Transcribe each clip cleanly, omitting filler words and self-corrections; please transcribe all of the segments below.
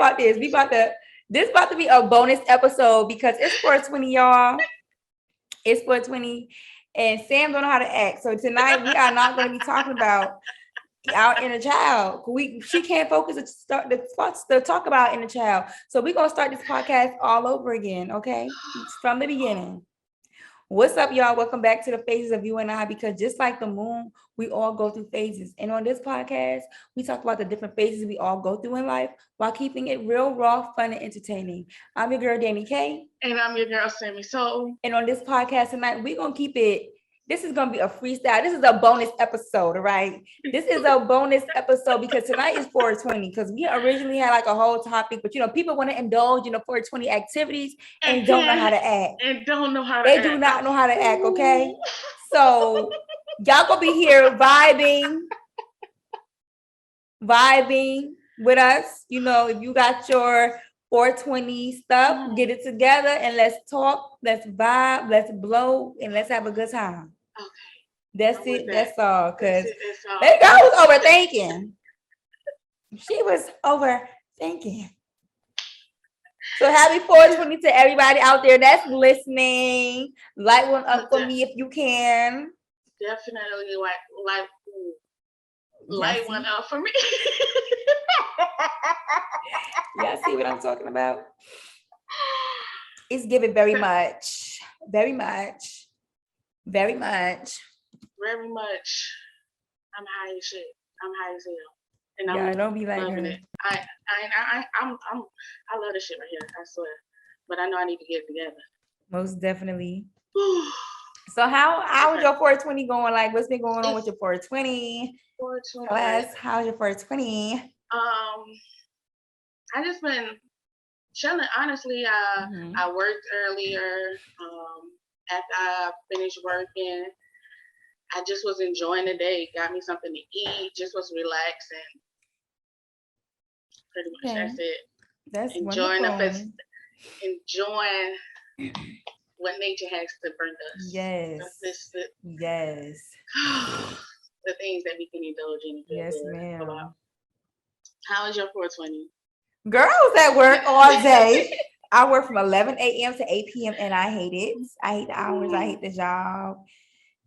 about this. This about to be a bonus episode because it's 420, y'all. It's 420. And Sam don't know how to act. So tonight we are not going to be talking about our inner child. She can't focus to talk about inner child. So we're gonna start this podcast all over again, okay? From the beginning. What's up, y'all? Welcome back to the Phases of You and I, because just like the moon, we all go through phases. And on this podcast, we talk about the different phases we all go through in life while keeping it real, raw, fun, and entertaining. I'm your girl, Danny K. And I'm your girl, Sammy Soul. And on this podcast tonight, we're gonna keep it. This is gonna be a freestyle. This is a bonus episode, all right? This is a bonus episode because tonight is 420. Because we originally had like a whole topic, but people want to indulge in the 420 activities and don't know how to act. And don't know how to act. They do not know how to act, okay? So y'all gonna be here vibing with us. If you got your 420 stuff, get it together and let's talk, let's vibe, let's blow, and let's have a good time. Okay. That's it. That's all. Because that girl was overthinking. She was overthinking. So happy 420 to everybody out there that's listening. Light one up for me if you can. Definitely light one up for me. Y'all see what I'm talking about? It's giving very much. Very much. Very much. Very much. I'm high as shit. I'm high as hell. And I'm don't be like loving her. It. I love this shit right here, I swear. But I know I need to get it together. Most definitely. So how was your 420 going? Like, what's been going on with your 420? 420. Class, how's your 420? I just been chilling. Honestly, I worked earlier. After I finished working, I just was enjoying the day. Got me something to eat. Just was relaxing. Pretty much, that's it. That's enjoying enjoying what nature has to bring us. Yes. Yes. The things that we can indulge in. Yes, ma'am. About. How was your 420? Girl, I was at work all day. I work from 11 a.m. to 8 p.m. and I hate it. I hate the hours. I hate the job.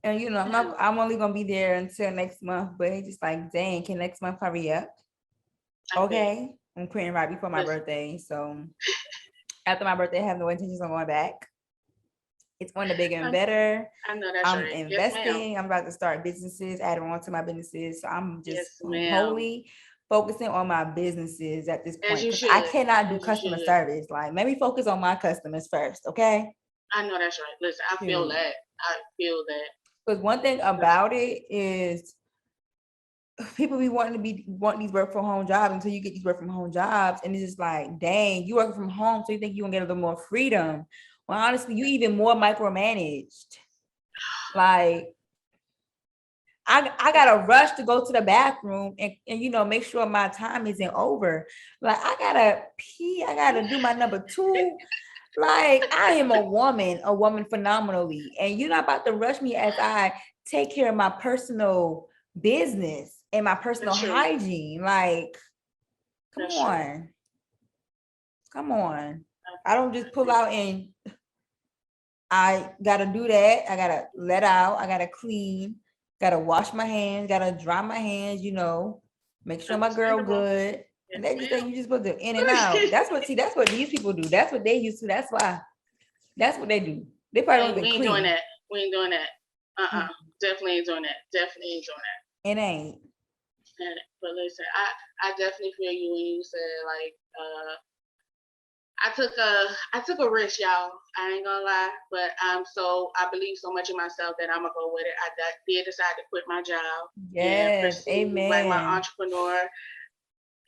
And I'm only gonna be there until next month. But it's just like, dang, can next month hurry up? Okay. I'm quitting right before my birthday. So after my birthday, I have no intentions on going back. It's on the bigger and better. I know that's right. I'm investing. Yes, I'm about to start businesses, adding on to my businesses. So I'm just wholly focusing on my businesses at this point. I cannot do customer service. Like, let me focus on my customers first, okay? I know that's right. Listen, I feel that. Because one thing about it is people be wanting these work from home jobs until you get these work from home jobs. And it's just like, dang, you work from home, so you think you're gonna get a little more freedom. Well, honestly, you even more micromanaged. Like, I gotta rush to go to the bathroom and make sure my time isn't over. Like, I gotta pee, I gotta do my number 2. Like, I am a woman phenomenally. And you're not about to rush me as I take care of my personal business and my personal hygiene. Like, come on. I don't just pull out and I gotta do that. I gotta let out. I gotta clean. Gotta wash my hands. Gotta dry my hands. Make sure my girl good. And they just think you just put the in and out. That's what these people do. That's what they used to. That's why. That's what they do. They probably don't even clean. We ain't doing that. Definitely ain't doing that. It ain't. But listen, I definitely feel you when you said like I took a risk, y'all. I ain't gonna lie, but I believe so much in myself that I'm gonna go with it. I did decide to quit my job. Yes, amen. Like my entrepreneur,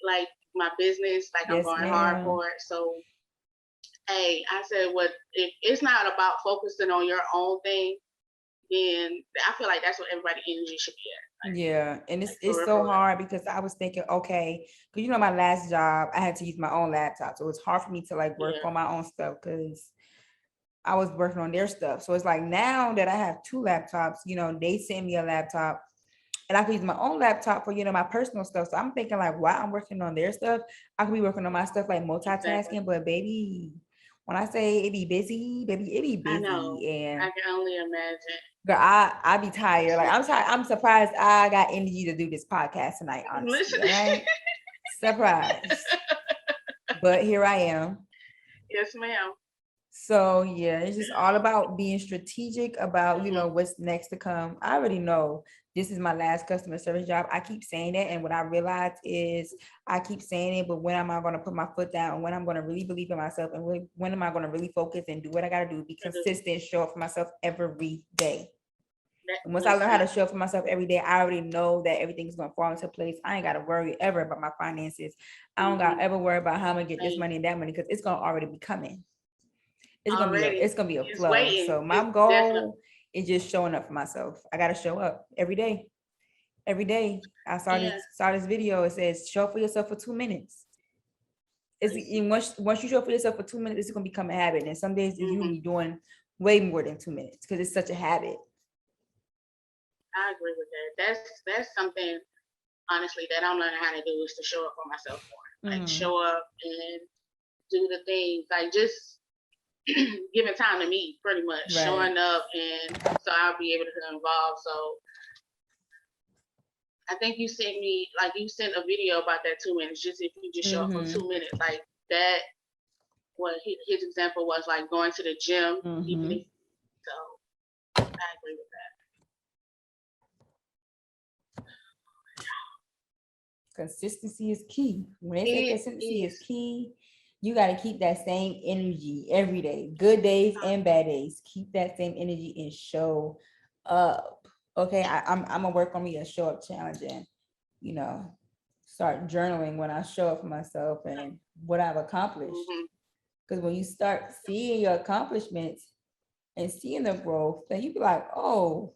like my business, like I'm going hard for it. So, hey, I said, if it's not about focusing on your own thing, then I feel like that's what everybody's energy should be at. Like, and it's so hard because I was thinking, okay, because my last job, I had to use my own laptop. So it's hard for me to like work on my own stuff because I was working on their stuff. So it's like now that I have 2 laptops, they send me a laptop and I could use my own laptop for, my personal stuff. So I'm thinking like, while I'm working on their stuff, I could be working on my stuff, like multitasking. Exactly. But baby, when I say it be busy, baby, it be busy. I know. And I can only imagine. Girl, I be tired. Like I'm tired. I'm surprised I got energy to do this podcast tonight, honestly. Listen. Right? Surprised. But here I am. Yes, ma'am. So yeah, it's just all about being strategic about, what's next to come. I already know this is my last customer service job. I keep saying that. And what I realize is I keep saying it, but when am I going to put my foot down? When I'm going to really believe in myself, and when am I going to really focus and do what I got to do, be consistent, show up for myself every day. And once I learn how to show up for myself every day, I already know that everything's going to fall into place. I ain't got to worry ever about my finances. I don't got to ever worry about how I'm going to get this money and that money, because it's going to already be coming. It's gonna be a flow. Waiting. So my goal is just showing up for myself. I gotta show up every day. Every day. I started this video. It says show up for yourself for 2 minutes. Once you show up for yourself for 2 minutes, it's gonna become a habit. And some days you'll be doing way more than 2 minutes because it's such a habit. I agree with that. That's something honestly that I'm learning how to do, is to show up for myself more. Like show up and do the things, like just giving time to me, pretty much. Right. Showing up, and so I'll be able to get involved. So I think you sent a video about that 2 minutes, just if you just show up for 2 minutes, like that. What his example was, like going to the gym. Even if, so I agree with that. Consistency is key. When they say consistency is key, you got to keep that same energy every day, good days and bad days. Keep that same energy and show up. Okay, I'm gonna work on me a show up challenge, and start journaling when I show up for myself and what I've accomplished. Because when you start seeing your accomplishments and seeing the growth, then you be like, oh,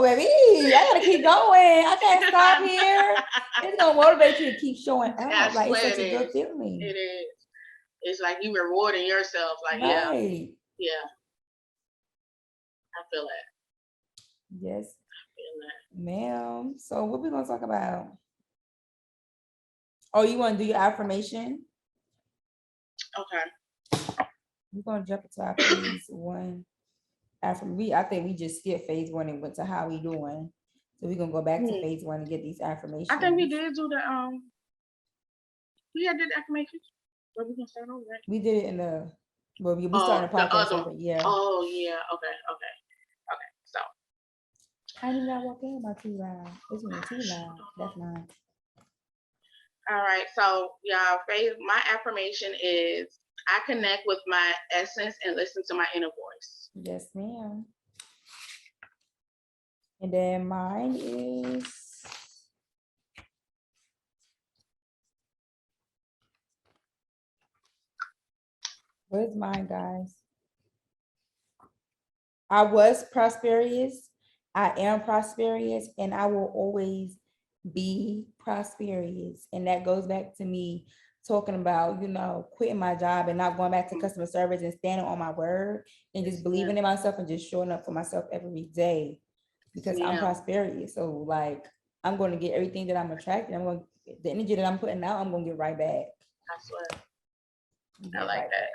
baby, I gotta keep going. I can't stop here. It's gonna motivate you to keep showing up. Like, it's such a good feeling. It is. It's like you rewarding yourself. Like, right. Yeah. I feel that. Yes. I feel that. Ma'am. So what we gonna talk about? Oh, you want to do your affirmation? Okay. We're gonna jump into our phase 1. I think we just skipped phase 1 and went to how we doing. So we're gonna go back to phase 1 and get these affirmations. I think we did do the we did the affirmations. But we gonna start over, right? We did it in the we started the podcast over. Yeah. Oh yeah. Okay. So I did not walk in my too loud. This one is too loud. That's mine. All right. So my affirmation is I connect with my essence and listen to my inner voice. Yes, ma'am. And then mine is where's mine, guys? I was prosperous. I am prosperous, and I will always be prosperous. And that goes back to me talking about, quitting my job and not going back to customer service and standing on my word and just believing in myself and just showing up for myself every day, because I'm prosperous. So like, I'm going to get everything that I'm attracting. The energy that I'm putting out, I'm going to get right back. I swear. I like that.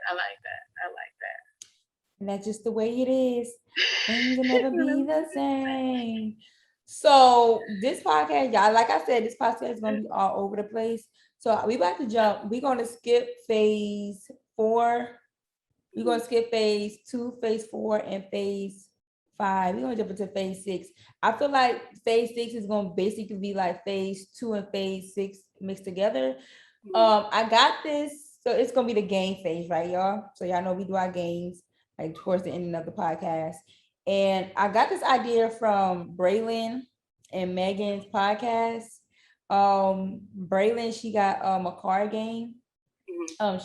And that's just the way it is. Things will never be the same. So this podcast, y'all, like I said, this podcast is going to be all over the place. So we about to jump. We're going to skip phase 4. We're going to skip phase 2, phase 4, and phase 5. We're going to jump into phase 6. I feel like phase 6 is going to basically be like phase 2 and phase 6 mixed together. I got this. So it's going to be the game phase, right, y'all? So y'all know we do our games like towards the end of the podcast. And I got this idea from Braylon and Megan's podcast. Braylon, she got a card game.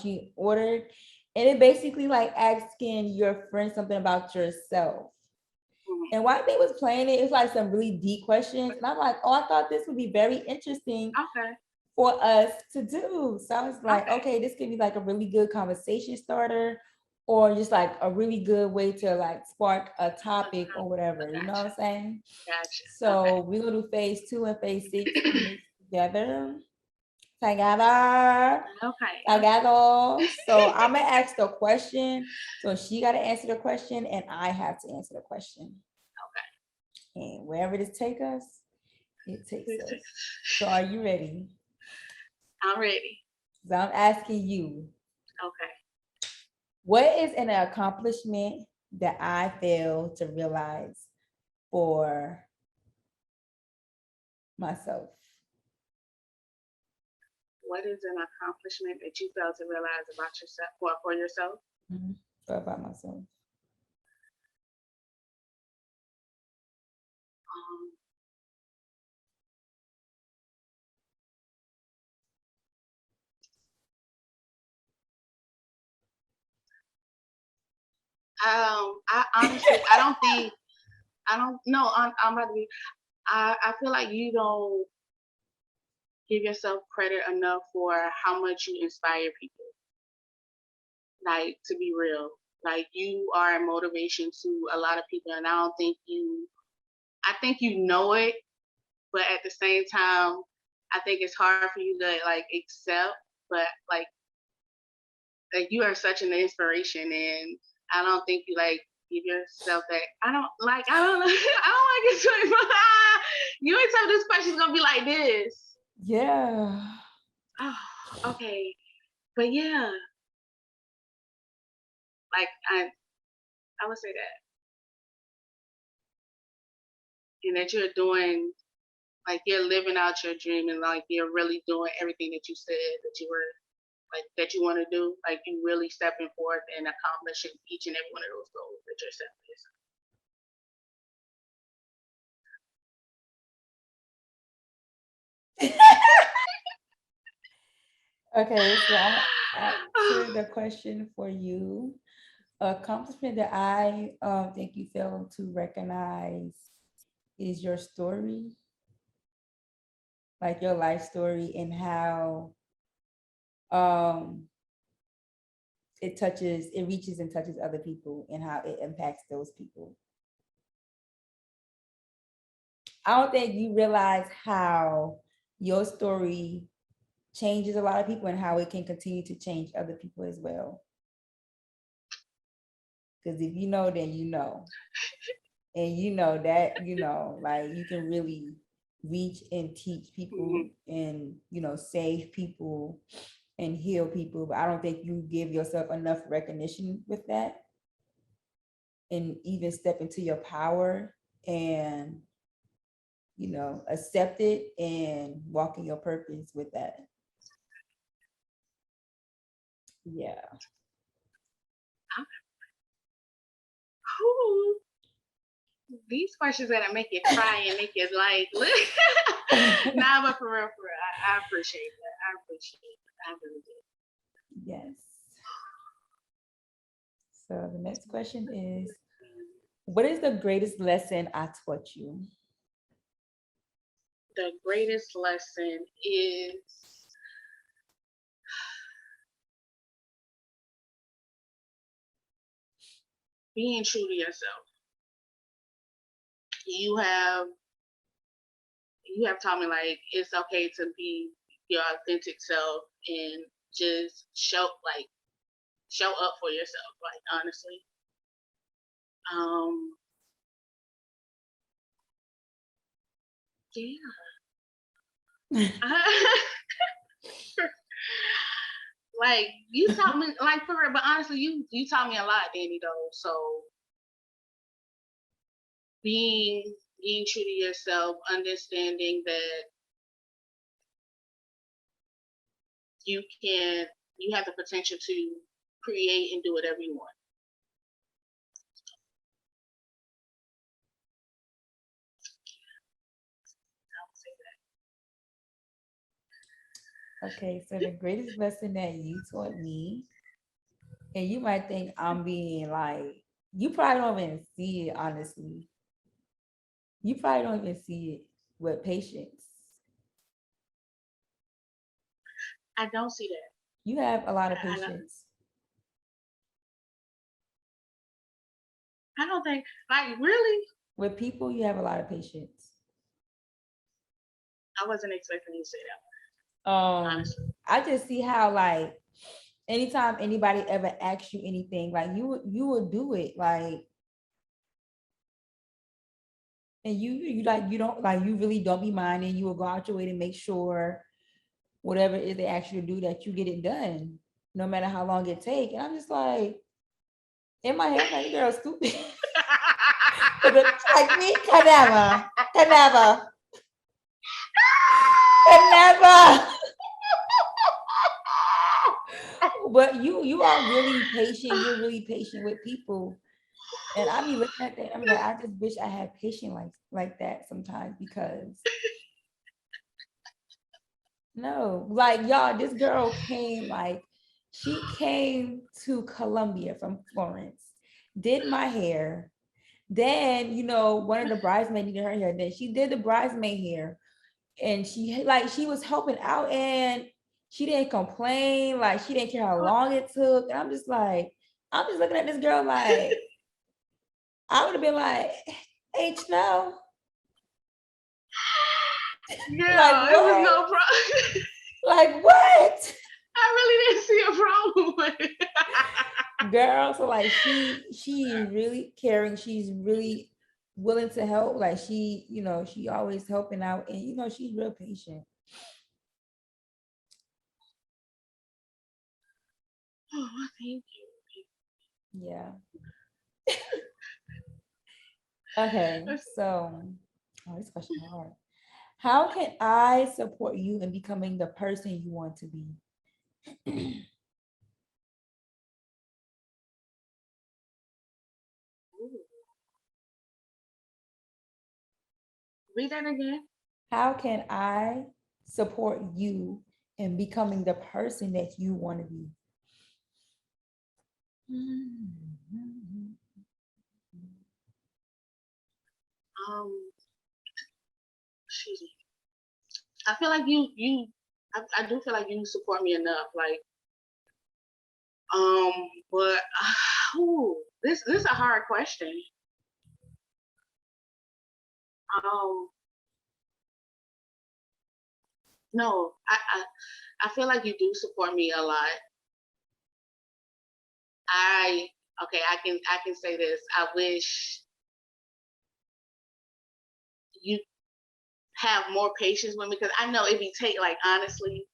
She ordered, and it basically like asking your friend something about yourself. And while they was playing it, it's like some really deep questions. And I'm like, oh, I thought this would be very interesting for us to do. So I was like, okay, this could be like a really good conversation starter. or just like a really good way to like spark a topic or whatever. You know what I'm Gotcha. saying? Gotcha. So Okay. we're gonna do phase 2 and phase 6 mixed together. Together. Okay. Together. So I'm gonna ask the question. So she gotta answer the question, and I have to answer the question. Okay. And wherever this take us, it takes us. So are you ready? I'm ready. So I'm asking you, Okay. what is an accomplishment that I failed to realize for myself? What is an accomplishment that you failed to realize about yourself for yourself? Mm-hmm. What about myself? Um, I honestly, I don't know. I'm about to be. I feel like you don't give yourself credit enough for how much you inspire people. Like, to be real, like you are a motivation to a lot of people, and I don't think you. I think you know it, but at the same time, I think it's hard for you to like accept. But like you are such an inspiration, and I don't think you like give yourself that. I don't know. I don't want to get to it. You ain't tell me this question's gonna be like this. Yeah. Oh, okay. But yeah, like I would say that, and that you're doing, like you're living out your dream, and like you're really doing everything that you said that you were like that you want to do. Like you really stepping forth and accomplishing each and every one of those goals that you're setting. Okay, so I'm gonna answer the question for you. Accomplishment that I think you fail to recognize is your story, like your life story, and how um it reaches and touches other people, and how it impacts those people. I don't think you realize how your story changes a lot of people and how it can continue to change other people as well. Because if you know, then you know. And you know that, like you can really reach and teach people Mm-hmm. and, save people and heal people. But I don't think you give yourself enough recognition with that and even step into your power and, accept it and walk in your purpose with that. Yeah. Ooh, these questions gonna make you cry and make you like, nah, but for real, I appreciate that. I appreciate it. I really do. Yes. So the next question is, what is the greatest lesson I taught you? The greatest lesson is being true to yourself. You have you have taught me like it's okay to be your authentic self and just show up for yourself. Like honestly, um, yeah. Like you taught me, like for real, but honestly, you taught me a lot, Danny. Though, so being being true to yourself, understanding that you can, you have the potential to create and do whatever you want. I would say Okay, so the greatest lesson that you taught me, and you might think I'm being like, you probably don't even see it, honestly. You probably don't even see it with patience. that. I don't see that. You have a lot of I don't, patience. I don't think, like, really? With people, you have a lot of patience. I wasn't expecting you to say that. Honestly. I just see how, like, anytime anybody ever asks you anything, like you would do it, like, and you like you don't like you really don't be minding. You will go out your way to make sure whatever it is they ask you to do that you get it done, no matter how long it take. And I'm just like, in my head, like, girl, stupid. Like me, can never. But you are really patient. You're really patient with people. And I be looking at that. I mean, like, I just wish I had patience like that sometimes, because no, like, y'all, this girl came, like, she came to Colombia from Florence, did my hair. Then, one of the bridesmaids did her hair. Then she did the bridesmaid hair, and she was helping out, and she didn't complain. Like, she didn't care how long it took. And I'm just looking at this girl like, I would have been like, H no. Yeah, like, it was no problem. Like, what? I really didn't see a problem with it. Girl, so like she is really caring. She's really willing to help. Like, she always helping out, and she's real patient. Oh, thank you. Yeah. Okay, so this question is hard. How can I support you in becoming the person you want to be? Read that again. How can I support you in becoming the person that you want to be? Excuse me. I feel like I do feel like you support me enough. Like, but this is a hard question. No, I feel like you do support me a lot. I can say this. I wish you have more patience with me, because I know it be like, honestly,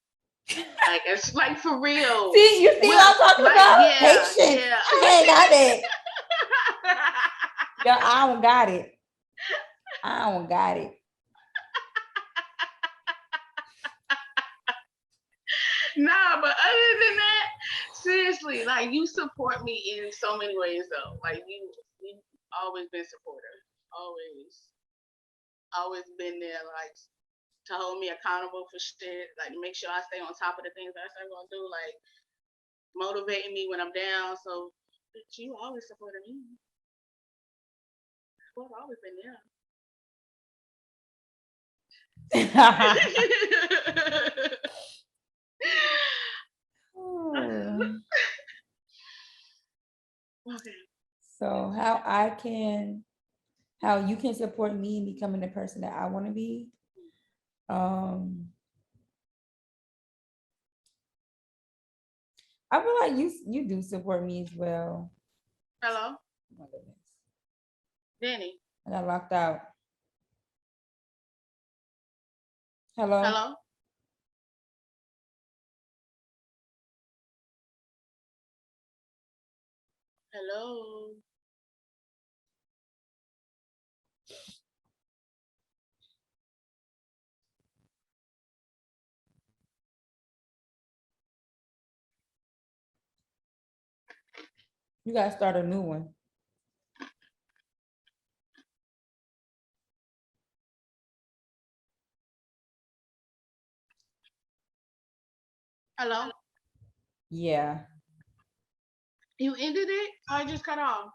like, it's like, for real. See, you see what I'm talking about? Yeah, patience. Yeah. I ain't got it. Girl, I don't got it. Nah, but other than that, seriously, like, you support me in so many ways, though. Like, you always been supportive. Always been there, like, to hold me accountable for shit, like, to make sure I stay on top of the things that I say I'm gonna do, like, motivating me when I'm down. So, you always supported me. Well, I've always been there. Okay. So how you can support me in becoming the person that I want to be. I feel like you do support me as well. Hello? Oh my goodness. Danny. I got locked out. Hello? Hello? Hello? You gotta start a new one. Hello? Yeah. You ended it? Or I just cut off?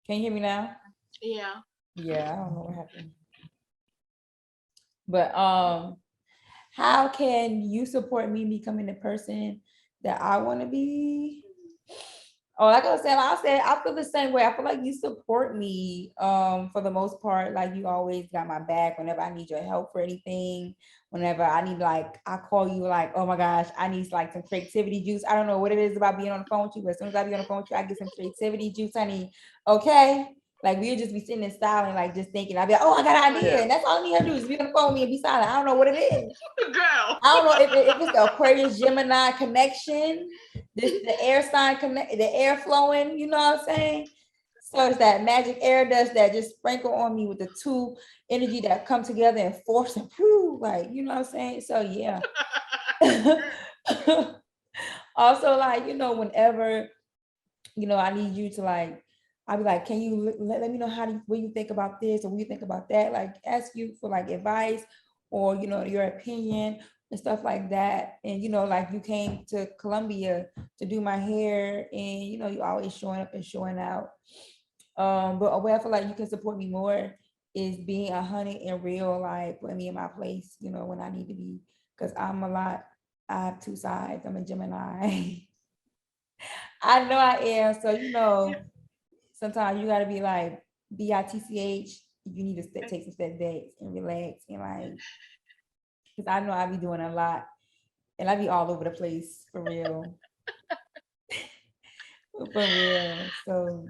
Can you hear me now? Yeah. Yeah, I don't know what happened. But how can you support me becoming the person that I want to be? Oh, like I said, I feel the same way. I feel like you support me for the most part. Like you always got my back whenever I need your help for anything. Whenever I need, like, I call you like, oh my gosh, I need like some creativity juice. I don't know what it is about being on the phone with you, but as soon as I be on the phone with you, I get some creativity juice, honey. Okay. Like we'll just be sitting in silent, like just thinking. I'll be like, oh, I got an idea. And that's all I need to do is be on the phone with me and be silent. I don't know what it is. Girl. I don't know if it's the Aquarius Gemini connection, the air sign connect, the air flowing, you know what I'm saying? So it's that magic air dust that just sprinkle on me with the two energy that come together and force and prove, like, you know what I'm saying? So yeah. Also, like, whenever, I need you to, like, I'll be like, can you let me know what you think about this or what you think about that? Like ask you for like advice or, your opinion and stuff like that. And, like you came to Columbia to do my hair and, you always showing up and showing out. But a way I feel like you can support me more is being 100 and real, like put me in my place, when I need to be, because I have two sides. I'm a Gemini. I know I am. So, sometimes you gotta be like BITCH. You need to take some step back and relax and like, because I know I be doing a lot and I be all over the place for real. For real. So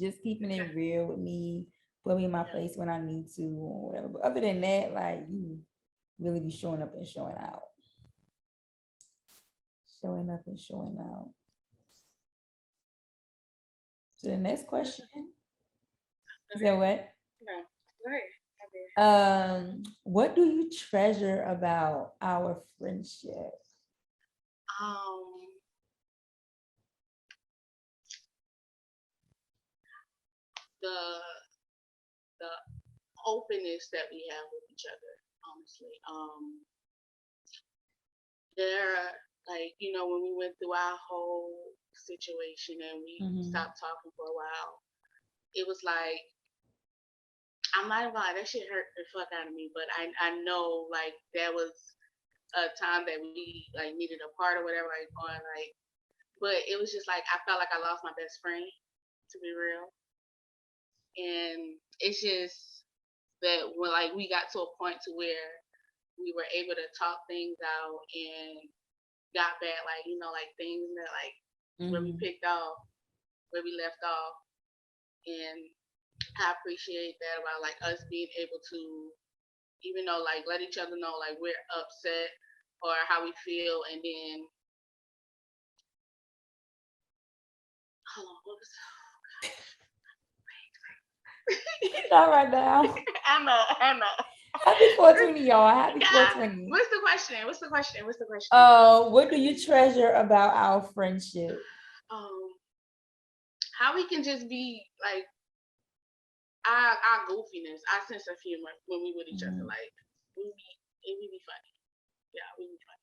just keeping it real with me, put me in my place when I need to or whatever. But other than that, like you really be showing up and showing out. Showing up and showing out. So the next question is that what? No, go ahead. What do you treasure about our friendship? The the openness that we have with each other, honestly. There, like, when we went through our whole situation and we stopped talking for a while, it was like, I'm not even lying, that shit hurt the fuck out of me, but I know, like, that was a time that we, like, needed a part or whatever, like, going, like, but it was just like, I felt like I lost my best friend, to be real. And it's just that when, like, we got to a point to where we were able to talk things out and got back, like, like things that, like, where we picked off, where we left off. And I appreciate that about, like, us being able to, even though, like, let each other know, like, we're upset or how we feel. And then, hold on, what was Not right now. I know. Happy 420, y'all. Happy 420. What's the question? What do you treasure about our friendship? How we can just be like our goofiness, our sense of humor when we with each other. Like it would be funny. Yeah, we be funny.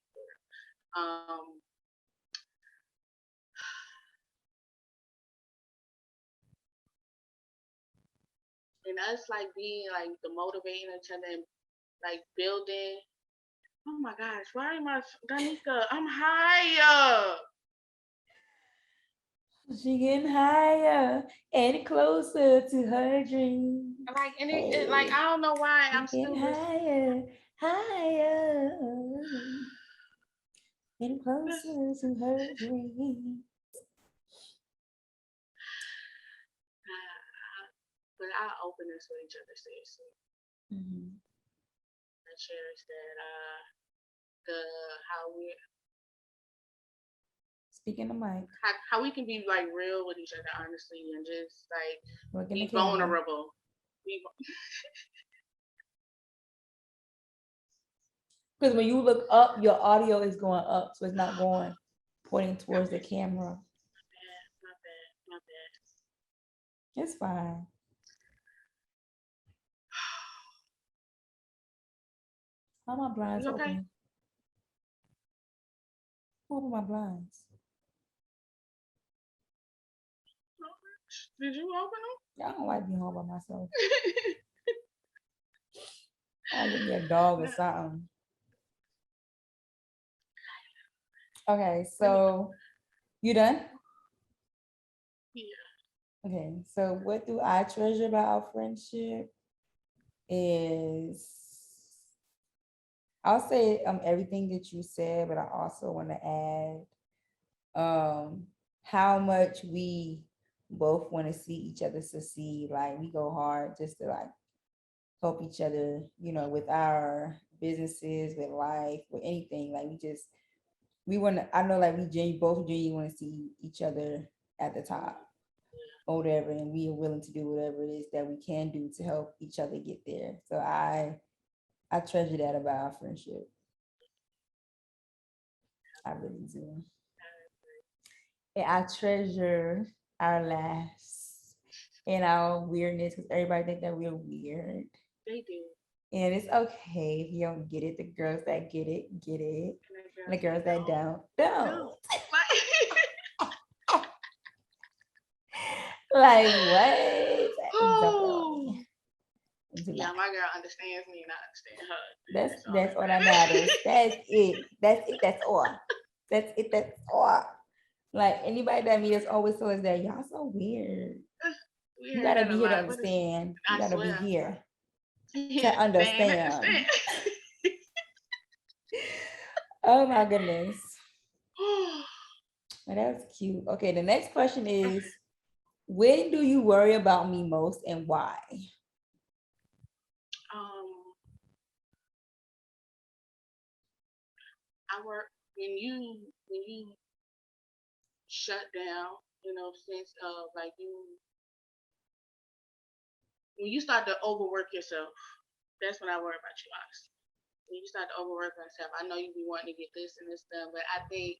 And us like being like the motivating each other and like building. Oh my gosh, why am I, Danica? I'm higher. She getting higher and closer to her dream. Like, and it like, I don't know why I'm still higher and closer to her dream. But our openness with each other, seriously. I cherish that. How we speaking the mic. How we can be like real with each other, honestly, and just like be vulnerable. Because when you look up, your audio is going up, so it's not going pointing towards the camera. My bad. It's fine. How my blinds open? Open my blinds. Did you open them? I don't like being home by myself. I'll get me a dog or something. Okay, so you done? Yeah. Okay, so what do I treasure about our friendship is, I'll say everything that you said, but I also want to add how much we both want to see each other succeed. Like we go hard just to like help each other, with our businesses, with life, with anything. Like we want to, I know like both genuinely want to see each other at the top or whatever, and we are willing to do whatever it is that we can do to help each other get there. So I treasure that about our friendship. I really do. And I treasure our laughs and our weirdness because everybody think that we're weird. They do. And it's okay if you don't get it. The girls that get it, get it. And the girls that don't. Like what? Oh. Yeah, my girl understands me and I understand her. That's all that matters. That's it. That's it. That's all. That's it. That's all. Like anybody that meets us always tell us that y'all so weird. You gotta be here to understand. You gotta be here to understand. Oh my goodness. Well, that's cute. Okay, the next question is, when do you worry about me most and why? I work when you shut down, sense of like when you start to overwork yourself, that's when I worry about you, honestly. When you start to overwork yourself, I know you be wanting to get this and this done, but I think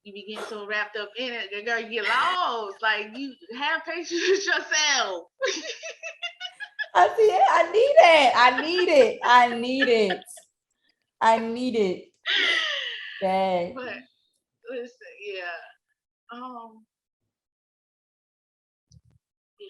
you be getting so wrapped up in it, girl, you get lost. Like you have patience with yourself. I see it. I need it. I need it. I need it. I need it. Dang. But listen, yeah. Yeah.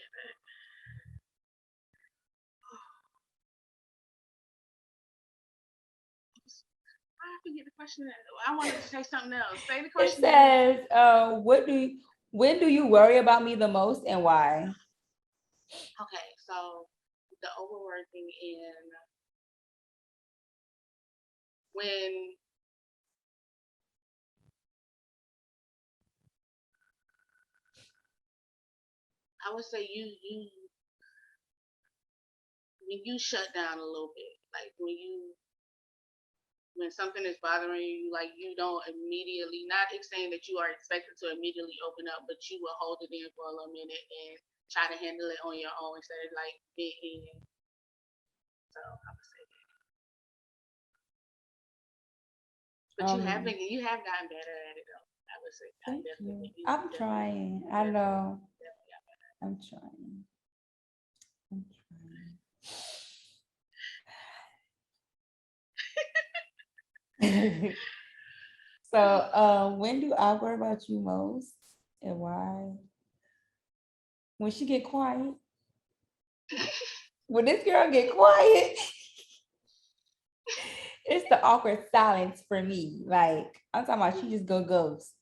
I forget the question. I wanted to say something else. Say the question. It says, when do you worry about me the most and why? Okay, so the overworking and when I would say when you shut down a little bit, like when something is bothering you, like you don't immediately, not saying that you are expected to immediately open up, but you will hold it in for a little minute and try to handle it on your own instead of like being in. So I would say that. But you have gotten better at it though. I would say I'm trying. I know. I'm trying. So, when do I worry about you most and why? When she get quiet. When this girl get quiet, it's the awkward silence for me. Like I'm talking about, she just go ghost.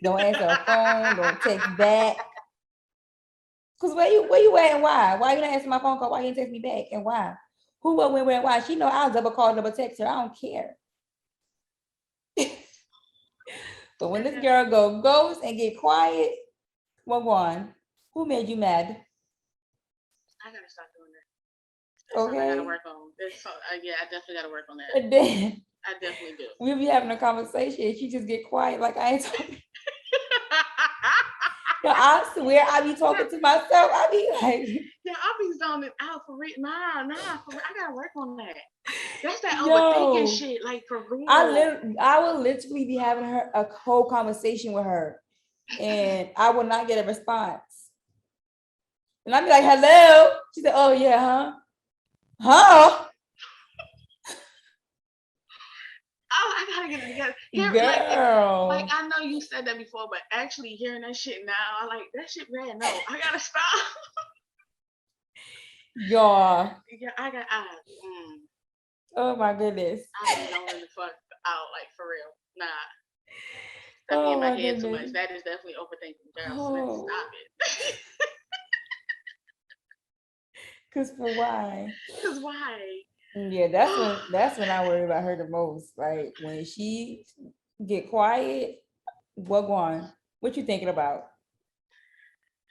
Don't answer a phone. Don't text back. Cause where you at and why? Why you not answer my phone call? Why you didn't text me back and why? Who, what, when, where, and why? She know I'll double call, double text her. I don't care. But when this girl go ghost and get quiet, what one? Who made you mad? I gotta stop doing that. Okay. I gotta work on. Yeah, I definitely gotta work on that. And then I definitely do. We'll be having a conversation. She just get quiet, like I ain't talking. No, I swear I be talking to myself. I be like, yeah, I be zoning out for real. Nah, for real. I gotta work on that. That's that overthinking shit, like for real. I will literally be having a whole conversation with her, and I will not get a response. And I'd be like, "Hello." She said, "Oh yeah, huh? Huh?" Oh, I gotta get it together. Girl. Like I know you said that before, but actually hearing that shit now, I like that shit bad. No, I gotta stop. Yeah. Yeah, Oh my goodness. I be zoning the fuck out, like for real. Nah. I be in Oh my my head too much. goodness. That is definitely overthinking, girl. So let's Oh, stop it. cause for why? Cause why? Yeah, that's when I worry about her the most. Like when she get quiet, what going? What you thinking about?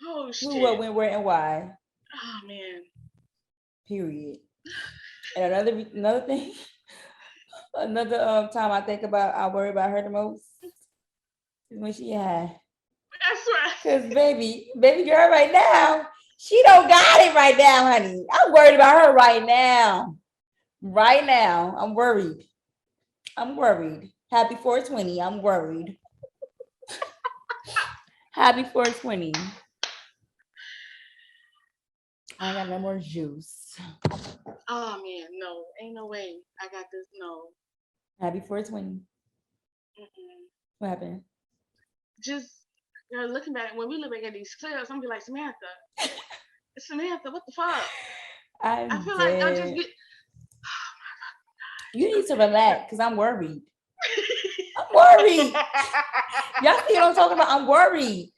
Oh Who, what, shit. when, where, and why? Oh man. Period. And another thing, another time I worry about her the most is when she high. That's right. Cause baby girl, right now, she don't got it right now, honey. I'm worried about her right now. Right now, I'm worried. I'm worried. Happy 420. I'm worried. Happy 420. I ain't got no more juice. Oh man, no, ain't no way. I got this. No. Happy 420. Mm-mm. What happened? Just looking back when we look back at these clips, I'm be like, Samantha, what the fuck? I I'm feel like I just dead. get. You need to relax because I'm worried. I'm worried. Y'all see what I'm talking about? I'm worried.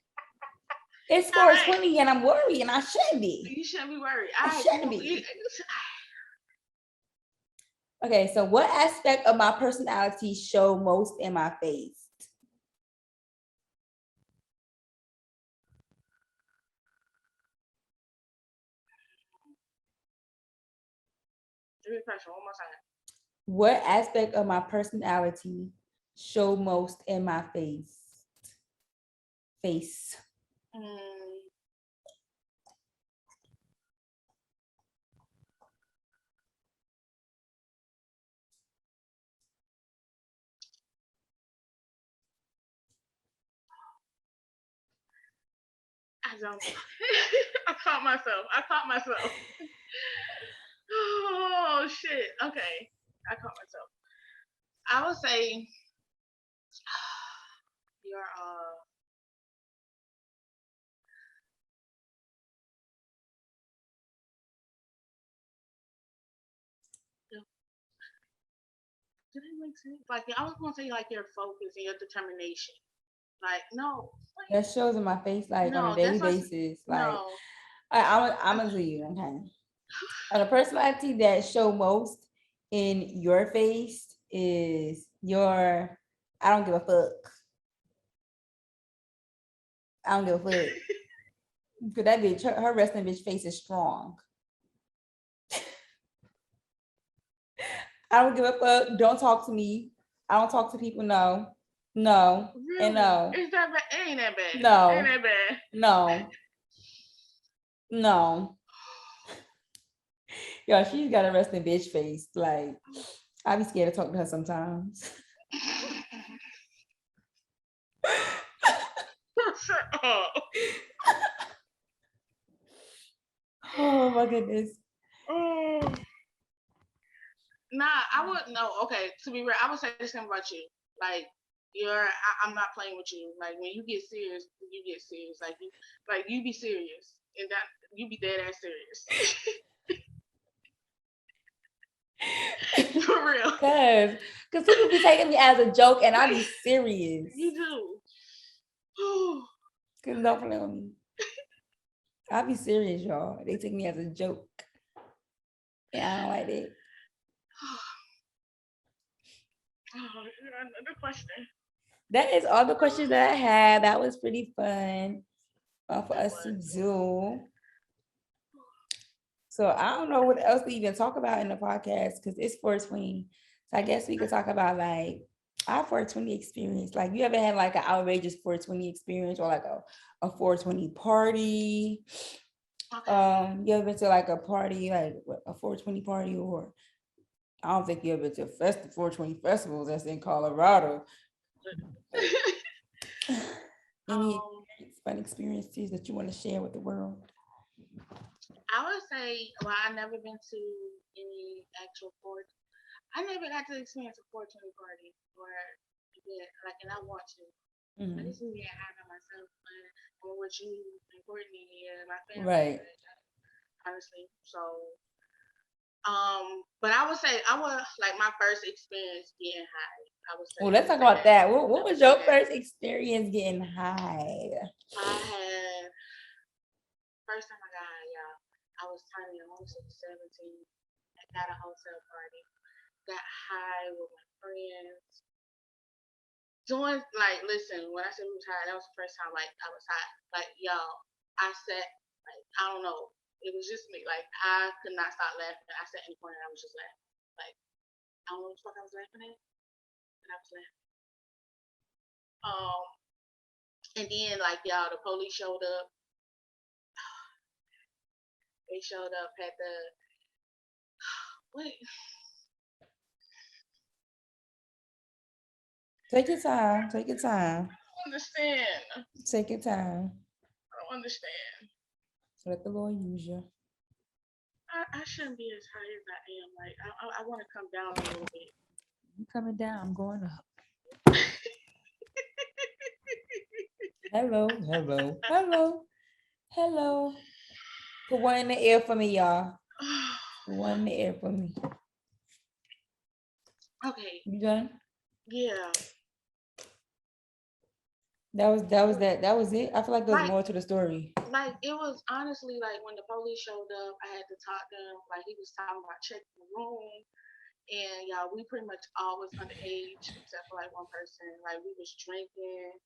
It's All right. 420 and I'm worried and I shouldn't be. You shouldn't be worried. I shouldn't be. Okay, so what aspect of my personality show most in my face? One more time. What aspect of my personality show most in my face? Face. I don't. I caught myself. Oh shit. Okay. I caught myself. I would say you're did it make sense? Like I was gonna say like your focus and your determination. Like no. That shows in my face like on a No, daily that's what basis. Like no. I'm gonna tell you, okay. On a personality that show most in your face is your I don't give a fuck. I don't give a fuck. Cause that bitch, her resting bitch face is strong. I don't give a fuck. Don't talk to me. I don't talk to people. No, no, Really? and no. Is that bad? It ain't that bad. No. Ain't that bad? No. No. Yo, she's got a resting bitch face. Like, I be scared to talk to her sometimes. Shut up. Oh my goodness. Oh. Nah, I would no. Okay, to be real, I would say the same about you. Like I'm not playing with you. Like when you get serious, you get serious. Like you be serious, and that you be dead ass serious. For real. Cause people be taking me as a joke and I be serious. You do. Cause don't play with me. I be serious, y'all. They take me as a joke. Yeah, I don't like it. Another question. That is all the questions that I had. That was pretty fun for us to do. So I don't know what else to even talk about in the podcast because it's 420. So I guess we could talk about like our 420 experience. Like you ever had like an outrageous 420 experience or like a 420 party? Okay. You ever been to like a party, like a 420 party, or I don't think you ever been to 420 festivals that's in Colorado. Any fun experiences that you want to share with the world? I would say, well, I've never been to any actual port. I never got to experience a 420 party where, yeah, like, and I want to. But this is me at home by myself, and with you and Courtney and my family. Right. Honestly, so But I would say I was like my first experience getting high. I would say. Well, let's talk about that. What was your first experience getting high? I had first time I got high, y'all. I was turning almost 17. I got a hotel party. Got high with my friends. Doing like, listen, when I said we was high, that was the first time like I was high. Like y'all, I sat like I don't know. It was just me. Like I could not stop laughing. I sat in the corner and I was just laughing. Like I don't know what the fuck I was laughing at, but I was laughing. And then like y'all, the police showed up. They showed up at the wait. Take your time. Take your time. I don't understand. Take your time. I don't understand. Let the Lord use you. I shouldn't be as high as I am. Like I want to come down a little bit. I'm coming down. I'm going up. Hello, hello, hello, hello. Put one in the air for me, y'all. Put one in the air for me. Okay. You done? Yeah. That was it. I feel like there was more to the story. Like it was honestly like when the police showed up, I had to talk to him. Like he was talking about checking the room, and y'all, we pretty much all was underage except for like one person. Like we was drinking,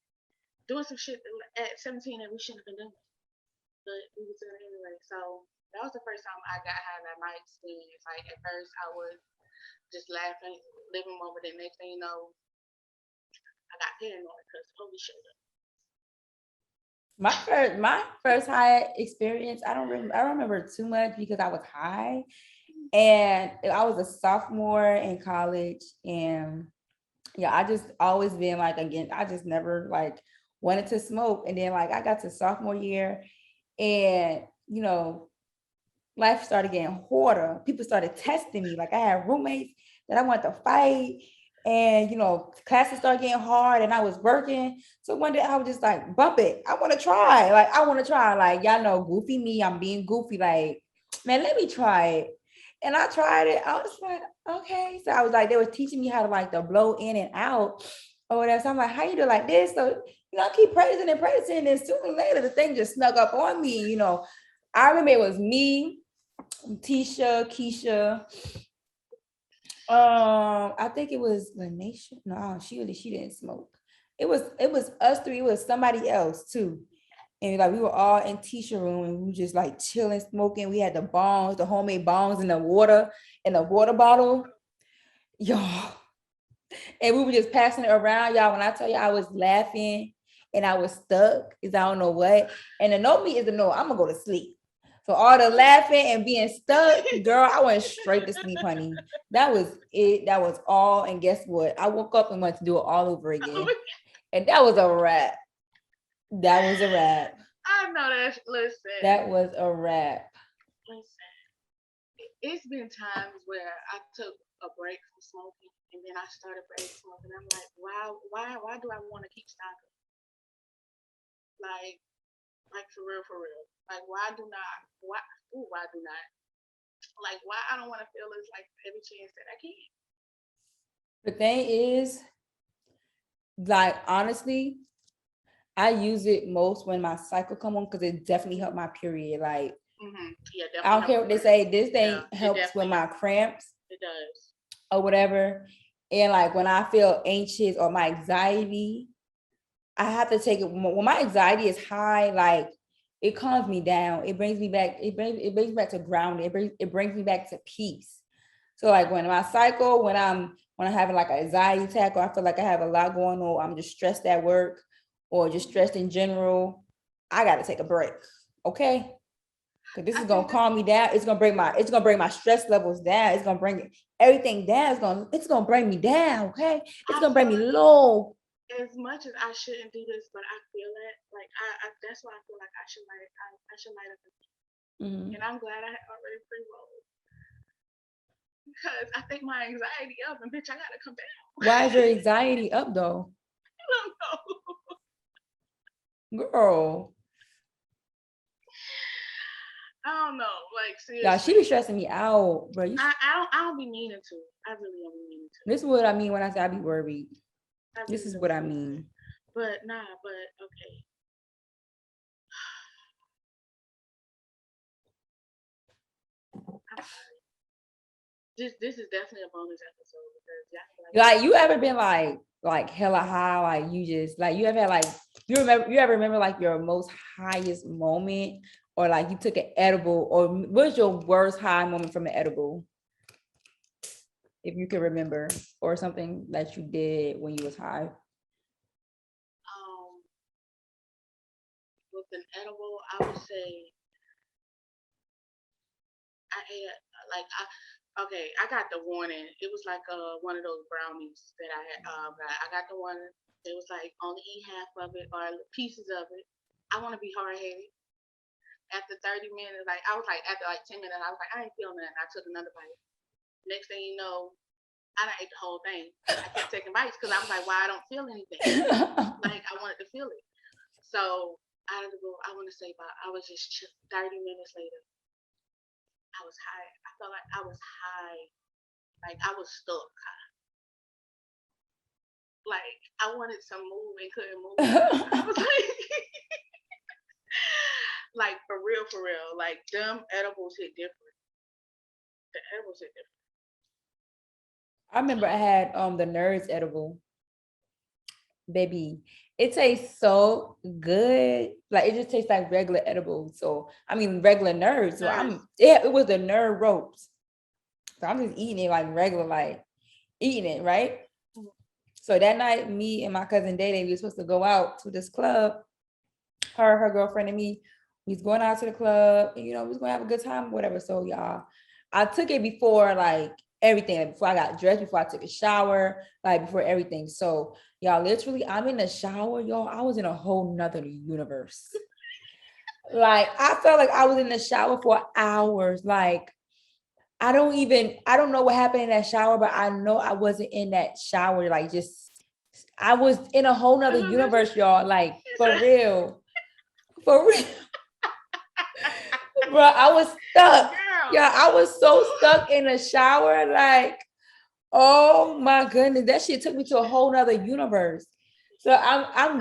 doing some shit at 17 that we shouldn't have been doing, but we was doing it anyway. So that was the first time I got high that my experience. Like at first I was just laughing, living moment. The next thing you know, I got paranoid because the police showed up. My first high experience, I don't remember too much because I was high, and I was a sophomore in college, and yeah, I just always been like, again, I just never like wanted to smoke, and then like I got to sophomore year, and you know, life started getting harder. People started testing me. Like I had roommates that I wanted to fight. And you know, classes started getting hard and I was working. So one day I was just like, bump it. I want to try. Like, I want to try. Like, y'all know, goofy me. I'm being goofy. Like, man, let me try it. And I tried it. I was like, okay. So I was like, they were teaching me how to like to blow in and out or whatever. So I'm like, how you do like this? So, you know, I keep praising and praising. And sooner or later, the thing just snuck up on me. You know, I remember it was me, Tisha, Keisha. I think it was Lanisha. No, she didn't smoke. It was us three. It was somebody else too. And like we were all in Tisha room and we were just like chilling, smoking. We had the bongs, the homemade bongs in the water bottle. Y'all. And we were just passing it around. Y'all, when I tell you I was laughing and I was stuck, is I don't know what. And the know me is the know I'm gonna go to sleep. So all the laughing and being stuck, girl, I went straight to sleep, honey. That was it. That was all. And guess what? I woke up and wanted to do it all over again. And that was a wrap. That was a wrap. I know that. Listen. That was a wrap. Listen. It's been times where I took a break from smoking and then I started break smoking. I'm like, why do I want to keep stopping? Like for real. Like why do not? Like why I don't want to feel this like every chance that I can. The thing is, like honestly, I use it most when my cycle come on because it definitely helped my period. Like, yeah, definitely. I don't care what they say. This thing helps with my cramps. It does. Or whatever. And like when I feel anxious or my anxiety, I have to take it. When my anxiety is high, like it calms me down. It brings me back. It brings me back to grounding. It brings me back to peace. So like when my cycle, when I'm having like an anxiety attack, or I feel like I have a lot going on, I'm just stressed at work, or just stressed in general, I got to take a break. Okay. Because this is gonna calm me down. It's gonna bring my stress levels down. It's gonna bring everything down. It's gonna bring me down. Okay. It's gonna bring me low. As much as I shouldn't do this, but I feel it. Like I that's why I feel like I should light up. And I'm glad I had already pre-rolled. Because I think my anxiety up and bitch, I gotta come down. Why is your anxiety up though? I don't know. Girl. I don't know. Like seriously. Yeah, she be stressing me out, bro. I don't be meaning to. I really don't be meaning to. This is what I mean when I say I be worried. This is what I mean. But okay. I'm sorry. This is definitely a bonus episode because like you ever been like hella high, like you just like you ever had like you ever remember like your most highest moment, or like you took an edible, or what's your worst high moment from an edible, if you can remember, or something that you did when you was high? With an edible, I would say I ate okay, I got the warning. It was like one of those brownies that I had I got the one. It was like only eat half of it or pieces of it. I want to be hard headed. After 30 minutes, like I was like after like 10 minutes, I was like, I ain't feeling nothing. I took another bite. Next thing you know, I done ate the whole thing. I kept taking bites because I was like, why I don't feel anything. Like I wanted to feel it. So I want to say about I was just 30 minutes later. I was high. I felt like I was high. Like I was stuck high. Like I wanted to move and couldn't move. I was like for real. Like them edibles hit different. The edibles hit different. I remember I had the Nerds edible. Baby, it tastes so good. Like it just tastes like regular edibles. So I mean regular Nerds. So it was the Nerd ropes. So I'm just eating it like regular, like eating it, right? So that night, me and my cousin Day, we were supposed to go out to this club. Her girlfriend and me, we was going out to the club, and we was gonna have a good time, whatever. So y'all, I took it before like everything, like, before I got dressed, before I took a shower, like before everything. So y'all, literally, I'm in the shower, y'all. I was in a whole nother universe. Like I felt like I was in the shower for hours. Like I don't know what happened in that shower, but I know I wasn't in that shower. Like I was in a whole nother universe, y'all. Like for real. Bro, I was stuck. Yeah, I was so stuck in the shower. Like, oh my goodness, that shit took me to a whole nother universe. So I'm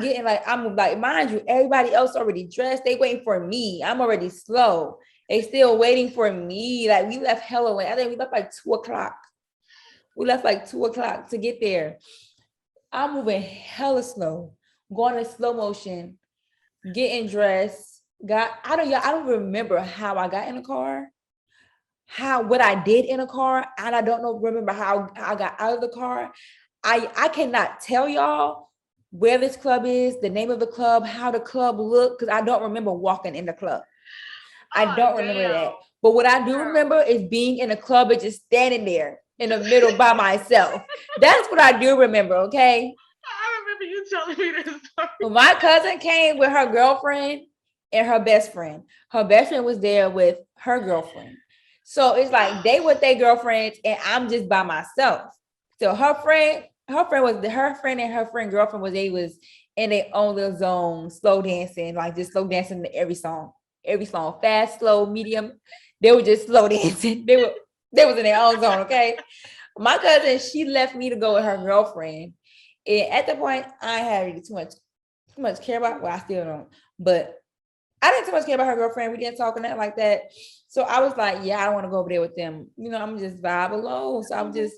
like, mind you, everybody else already dressed. They waiting for me. I'm already slow. They still waiting for me. Like we left hella late. I think we left like 2:00. We left like 2:00 to get there. I'm moving hella slow, going in slow motion, getting dressed. I don't remember how I got in the car, what I did in a car, and I don't remember how I got out of the car. I cannot tell y'all where this club is, the name of the club, how the club looked, because I don't remember walking in the club. I don't remember that. But what I do remember is being in a club and just standing there in the middle by myself. That's what I do remember, okay? I remember you telling me this story. Well, my cousin came with her girlfriend and her best friend. Her best friend was there with her girlfriend. So it's like they with their girlfriends and I'm just by myself. So her friend and her friend girlfriend was in their own little zone, slow dancing, like just slow dancing to every song, fast, slow, medium. They were just slow dancing. They was in their own zone. Okay. My cousin, she left me to go with her girlfriend. And at the point, I had really too much care about. Well, I still don't, but I didn't too much care about her girlfriend. We didn't talk or nothing like that. So I was like, yeah, I don't want to go over there with them. I'm just vibe alone. So I'm just,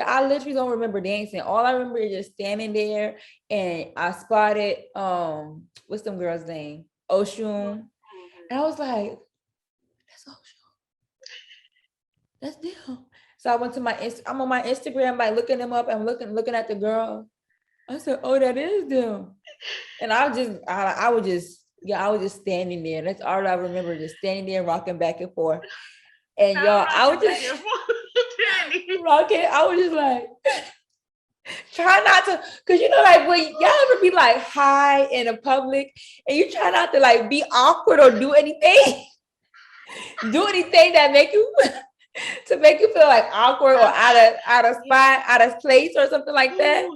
I literally don't remember dancing. All I remember is just standing there, and I spotted what's them girl's name? Oshun. And I was like, that's Oshun. That's them. So I went to I'm on my Instagram, like looking them up and looking at the girl. I said, oh, that is them. And I was just standing there. That's all I remember, just standing there, rocking back and forth. And y'all, I was just rocking. I was just like, try not to, because like when y'all ever be like high in a public and you try not to like be awkward or do anything that make you to make you feel like awkward or out of spot, out of place or something like that.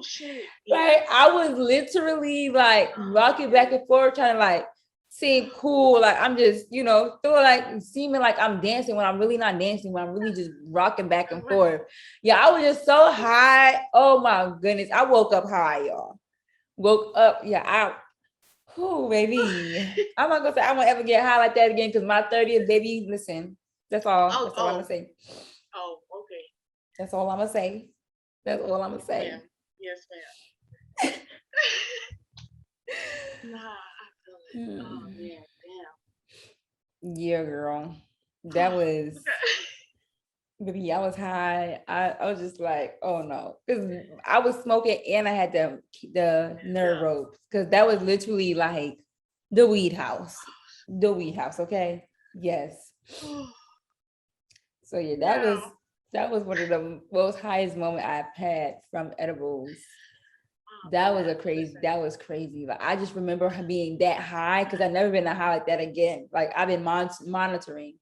Right? I was literally like rocking back and forth, trying to like seem cool. Like I'm just, you know, feel like seeming like I'm dancing when I'm really not dancing, when I'm really just rocking back and forth. Yeah, I was just so high. Oh my goodness. I woke up high, y'all. Woke up, baby. I'm not gonna say I won't ever get high like that again because my 30th, baby. Listen, that's all. That's all I'm gonna say. Oh, okay. That's all I'm gonna say. That's all I'm gonna say. Ma'am. Yes, ma'am. Nah, I feel it. Oh man, damn. Yeah, girl. That was baby, I was high. I was just like, oh no. Because I was smoking and I had the nerve ropes. Because that was literally like the weed house. The weed house, okay? Yes. So yeah, that was one of the most highest moment I've had from edibles. That was crazy. Like I just remember being that high because I've never been that high like that again. Like I've been monitoring.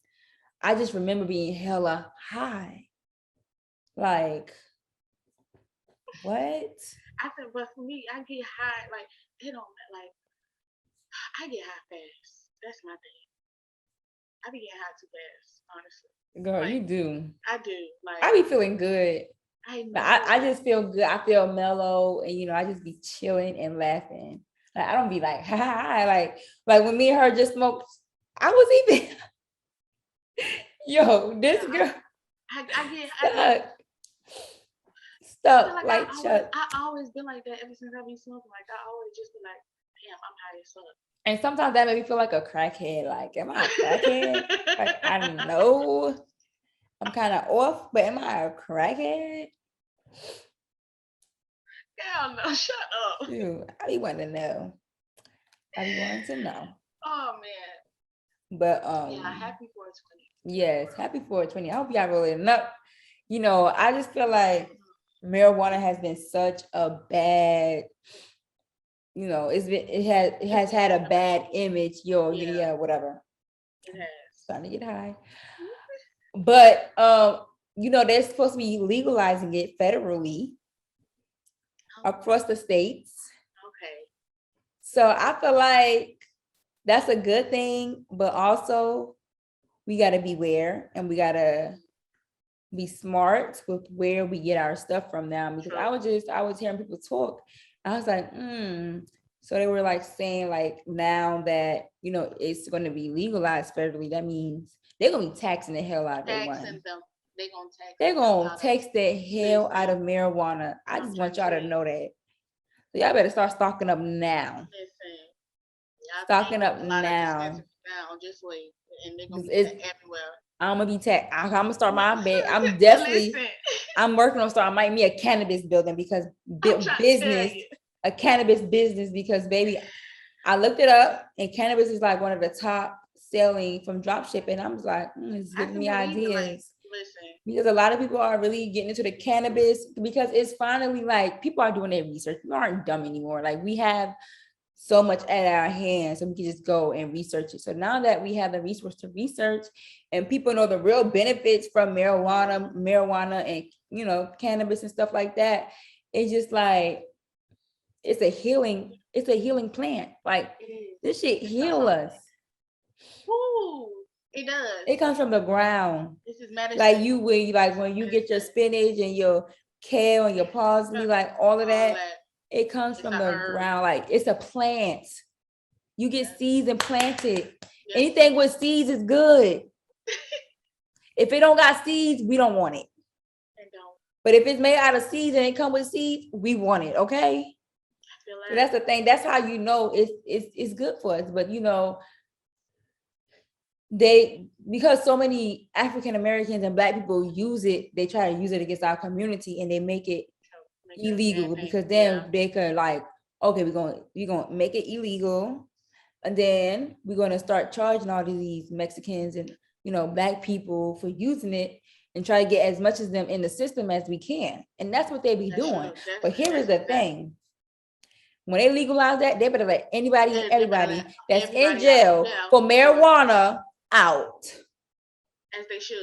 I just remember being hella high. Like what? I think, but for me, I get high like it don't like I get high fast. That's my thing. I be getting high too fast, honestly. Girl, like, you do. I do. Like I be feeling good. I know. But I just feel good. I feel mellow, and I just be chilling and laughing. Like I don't be like, ha ha. Like when me and her just smoked, I was even. Yo, this girl. I get stuck like Chuck. I always been like that ever since I be smoking. Like I always just be like, damn, I'm high as fuck. And sometimes that made me feel like a crackhead. Like, am I a crackhead? Like, I don't know. I'm kind of off, but am I a crackhead? Hell no, shut up. Dude, I be wanting to know. I be wanting to know. Oh man. But yeah, happy 420. Yes, happy 420. I hope y'all rolling up. I just feel like marijuana has been such a bad, it has had a bad image. Yeah, whatever. It has. Starting to get high. But they're supposed to be legalizing it federally across the states. Okay. So I feel like that's a good thing, but also we got to beware and we got to be smart with where we get our stuff from now. Because I was hearing people talk. I was like, So they were like saying like now that, it's going to be legalized federally, that means they're going to be taxing the hell out of everyone. They're going to tax the hell out of marijuana. I just want y'all to know that. So y'all better start stocking up now. Stocking up now. Just wait. And they're going to be everywhere. I'm gonna be tech. I'm gonna start my bed. I'm definitely. I'm working on starting me a cannabis building because a cannabis business because baby, I looked it up and cannabis is like one of the top selling from drop shipping. I was like, it's giving me ideas. Because a lot of people are really getting into the cannabis because it's finally like people are doing their research. People aren't dumb anymore. Like we have so much at our hands and we can just go and research it. So now that we have the resource to research and people know the real benefits from marijuana and cannabis and stuff like that, it's just like it's a healing plant. Like this shit heal us. Ooh, it does. It comes from the ground. This is medicine. Like when you get your spinach and your kale and your parsley, like all of that. It comes from the ground, like it's a plant. You get seeds and plant it. Anything with seeds is good. If it don't got seeds, we don't want it. But if it's made out of seeds and it come with seeds, we want it. Okay. So that's the thing. That's how it's good for us. But because so many African Americans and Black people use it, they try to use it against our community and they make it illegal because then they could like, okay, we're gonna make it illegal, and then we're gonna start charging all these Mexicans and Black people for using it and try to get as much of them in the system as we can, and that's what they be doing. But here is the thing: when they legalize that, they better let anybody and everybody that's in jail for marijuana out, as they should,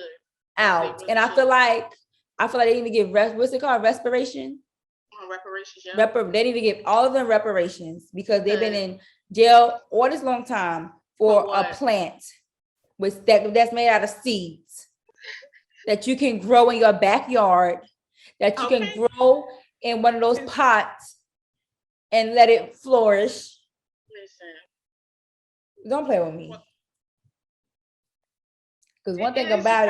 out. And I feel like they need to give what's it called, respiration. On reparations, yeah. They need to give all of them reparations because they've been in jail all this long time for a plant that's made out of seeds that you can grow in your backyard, that you can grow in one of those pots and let it flourish. Listen. Don't play with me. Because one thing about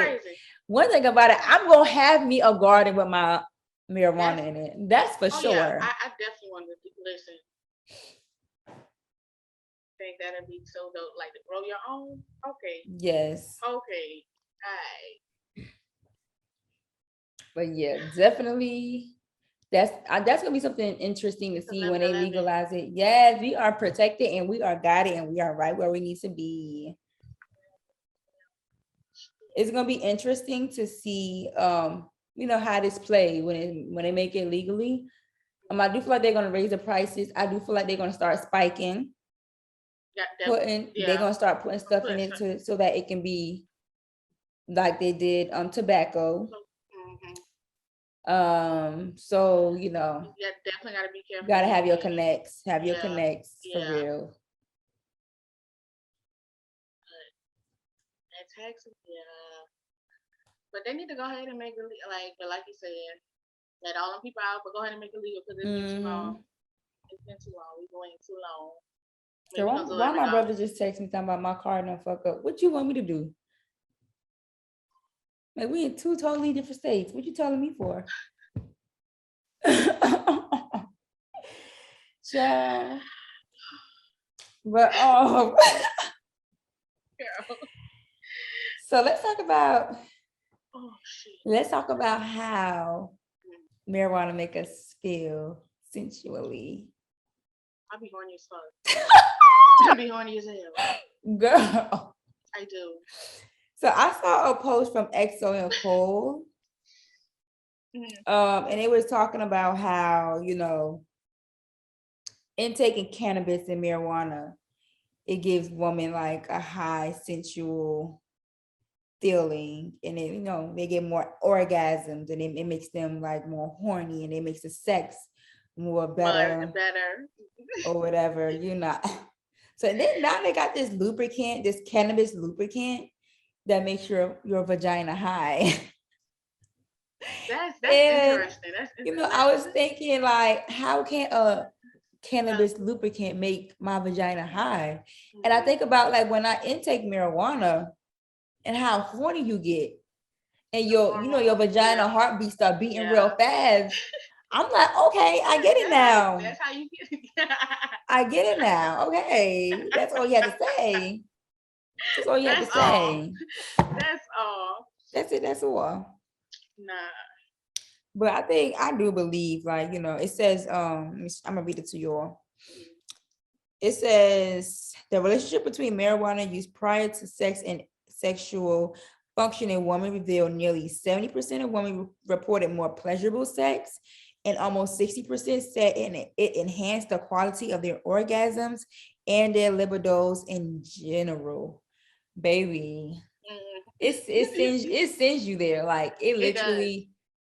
it, I'm gonna have me a garden with my marijuana in it. That's for sure. Yeah. I definitely want to listen. Think that'd be so dope, like to grow your own. Okay. Yes. Okay. All right. But yeah, definitely. That's gonna be something interesting to see when they legalize it. Yes, we are protected and we are guided and we are right where we need to be. It's gonna be interesting to see how this play when they make it legally. I do feel like they're gonna raise the prices. I do feel like they're gonna start spiking. They're gonna start putting stuff in it so that it can be like they did tobacco. So definitely gotta be careful. Gotta have your connects, for real. And taxes, but they need to go ahead and make it like you said, let all them people out, but go ahead and make it legal because it's been too long. It's been too long. We going too long. So why my brother just text me talking about my car and fuck up? What you want me to do? Like we in two totally different states. What you telling me for? Child. But so let's talk about how marijuana make us feel sensually. I be horny as fuck. I be horny as hell. Girl. I do. So I saw a post from XO and Cole. And it was talking about how, intaking cannabis and marijuana, it gives women like a high sensual feeling, and they get more orgasms, and it makes them like more horny, and it makes the sex more better or whatever, So then now they got this lubricant, this cannabis lubricant that makes your vagina high. That's interesting. That's interesting. I was thinking like, how can a cannabis lubricant make my vagina high? And I think about like when I intake marijuana and how horny you get, and your vagina heartbeat start beating real fast. I'm like, okay, I get it now. That's how you get it. I get it now. Okay, that's all you have to say. That's all you have to say. That's all. That's it. That's all. Nah. But I do believe, like, it says, I'm gonna read it to you all. It says the relationship between marijuana use prior to sex and sexual function in women revealed nearly 70% of women reported more pleasurable sex, and almost 60% said it enhanced the quality of their orgasms and their libidos in general. Baby, it sends you there. Like it literally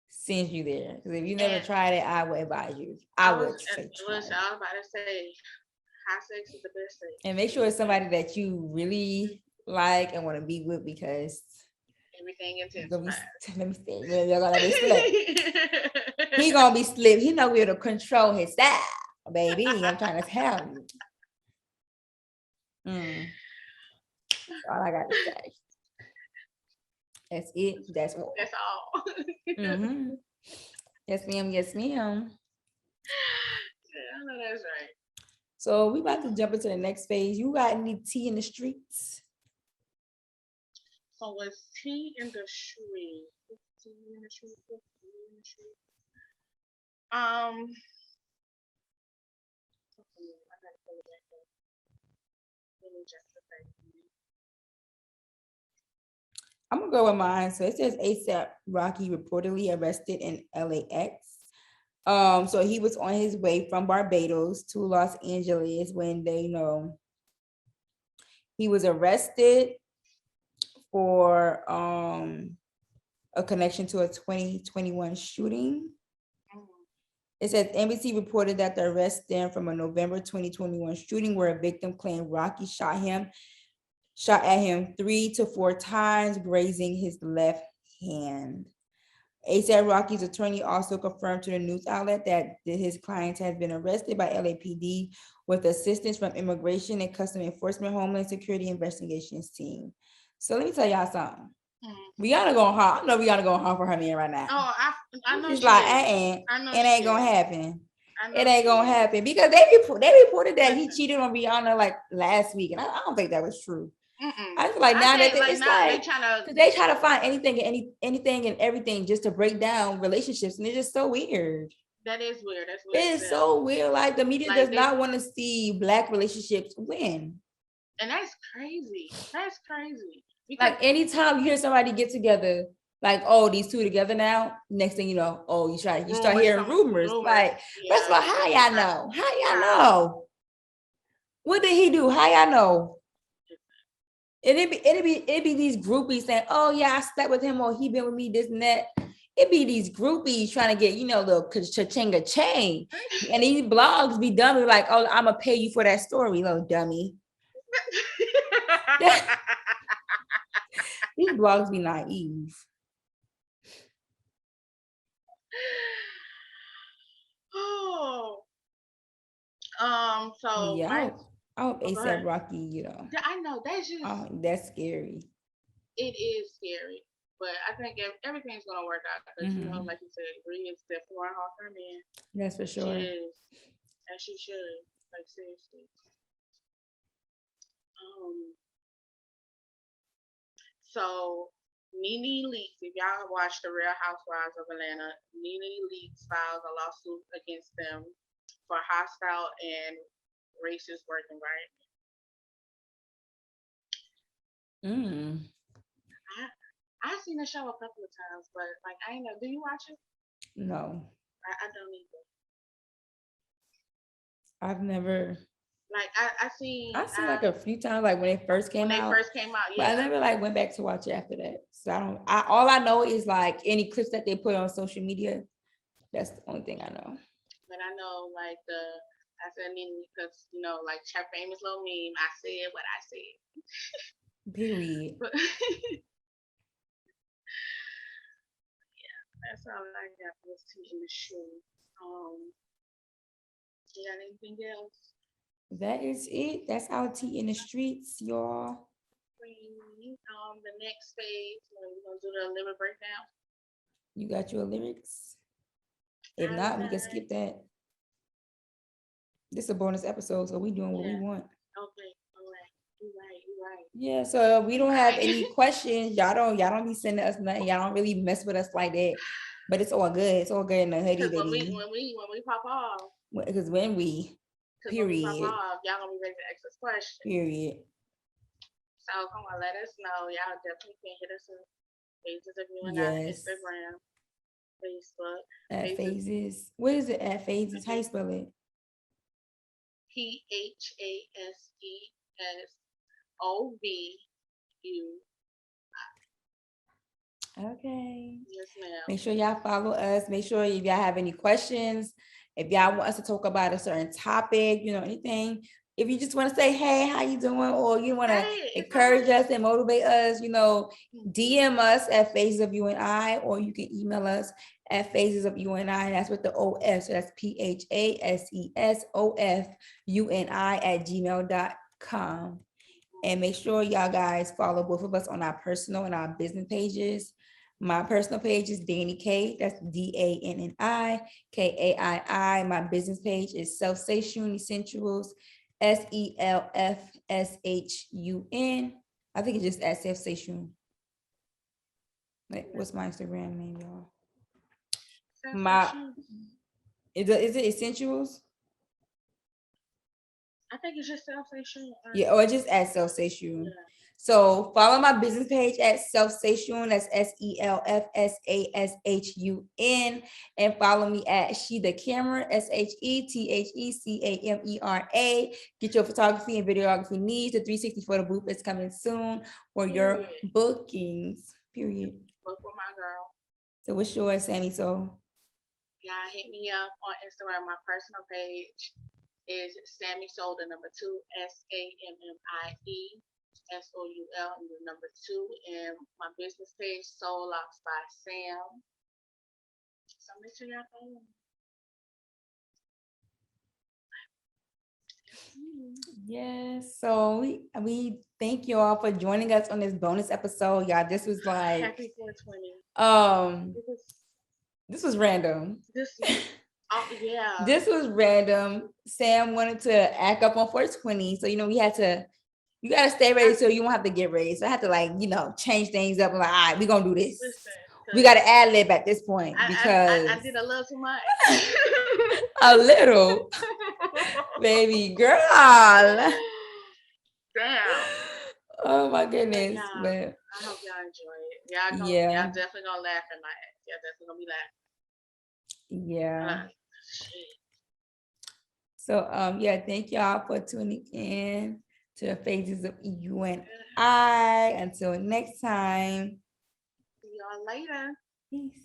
sends you there. Because if you never tried it, I would advise you. I would say try. I was about to say, high sex is the best sex. And make sure it's somebody that you really like and want to be with, because everything intensifies. Let me see. You're gonna be slip. He gonna be slip. He know where to control his style, baby. I'm trying to tell you. That's all I got to say. That's it. That's all. That's all. Mm-hmm. Yes, ma'am. Yes, ma'am. Yeah, I know that's right. So we about to jump into the next phase. You got any tea in the streets? So what's tea in the street? Tea in the street. I gotta pull it back up. Let me just I'm gonna go with mine. So it says ASAP Rocky reportedly arrested in LAX. So he was on his way from Barbados to Los Angeles when he was arrested for a connection to a 2021 shooting. It says NBC reported that the arrest stemmed from a November 2021 shooting where a victim claimed Rocky shot at him 3 to 4 times, grazing his left hand. ASAP Rocky's attorney also confirmed to the news outlet that his client has been arrested by LAPD with assistance from Immigration and Customs Enforcement Homeland Security Investigations team. So let me tell y'all something. Rihanna going hard. I know Rihanna going hard for her man right now. Oh, I know. It's like, it ain't gonna happen. It ain't gonna happen because they reported that he cheated on Rihanna like last week, and I don't think that was true. I feel like now that they try to find anything and everything just to break down relationships, and it's just so weird. That is weird. That's weird. It is so weird. Like the media does not want to see Black relationships win, and that's crazy. That's crazy. Because like anytime you hear somebody get together, like, oh, these two together now, next thing you know, oh, you start hearing rumors. Like, first of all, how y'all know? How y'all know? What did he do? How y'all know? And it'd be these groupies saying, oh yeah, I slept with him, or he been with me, this and that. It'd be these groupies trying to get, little cha-chinga chain. And these blogs be dummy like, oh, I'm gonna pay you for that story, little dummy. These blogs be naive. Oh. So yeah, I hope ASAP Rocky, I know that's just that's scary. It is scary, but I think everything's gonna work out because like you said, Ree is definitely one hard for me. That's for sure. She is, and she should, like, seriously. So Nene Leakes, if y'all watch The Real Housewives of Atlanta, Nene Leakes files a lawsuit against them for hostile and racist work environment. I've seen the show a couple of times, but like I ain't know. Do you watch it? No. I don't either. I've never. Like I seen like a few times, like when it first came out. Yeah. But I never like went back to watch it after that. So all I know is like any clips that they put on social media. That's the only thing I know. But I know like I said because like Chef Famous little meme. I said what I said. Period. But, yeah, that's all I got for this tea in the shoe. You got anything else? That is it. That's our tea in the streets, y'all. The next phase, we're gonna do the lyric breakdown. You got your lyrics? If not, we can skip that. This is a bonus episode, so we doing what we want. Okay, all right. You're right. Yeah, so we don't have any questions. Y'all don't be sending us nothing. Y'all don't really mess with us like that. But it's all good. It's all good in the hoodie. When we pop off. Because when we period. When we pop off, y'all gonna be ready to ask us questions. Period. So come on, let us know. Y'all definitely can hit us in Phases of UNI, Instagram, Facebook. At Phases. What is it? At Phases. How you spell it? PHASESOVU. Okay. Yes, ma'am. Make sure y'all follow us. Make sure if y'all have any questions, if y'all want us to talk about a certain topic, anything. If you just want to say, hey, how you doing? Or you want to encourage us and motivate us, DM us at Phases of UNI, or you can email us at Phases of UNI. That's with the OF. So that's PHASESOFUNI@gmail.com. And make sure y'all guys follow both of us on our personal and our business pages. My personal page is Danny K. That's DANNI KAII. My business page is Self-Sation Essentials, SELFSHUN. I think it's just at Self-Sation. What's my Instagram name, y'all? Is it Essentials? I think it's just Self-Sation. Yeah, or just at Self-Sation. Yeah. So follow my business page at Self-Sation. That's SELFSASHUN. And follow me at She the Camera, SHETHECAMERA. Get your photography and videography needs. The 360 photo booth is coming soon for your bookings. Period. Book with my girl. So what's yours, Sammy? So Y'all hit me up on Instagram. My personal page is Sammy Soul, the number 2, SAMMIE SOUL, and the number 2, and my business page, Soul Locks by Sam. So make sure y'all follow me. Yes. So we thank you all for joining us on this bonus episode. Y'all, this was like Happy 420. This was random. Oh yeah. This was random. Sam wanted to act up on 420. So we had to, you gotta stay ready so you won't have to get ready. So I had to change things up. I'm like, all right, we're gonna do this. Listen, we gotta ad lib at this point because I did a little too much. a little. Baby girl. Damn. Oh my goodness. But I hope y'all enjoy it. Y'all definitely gonna laugh at my ass. Y'all definitely gonna be laughing. Yeah. So thank y'all for tuning in to the Phases of You and I. Until next time. See y'all later. Peace.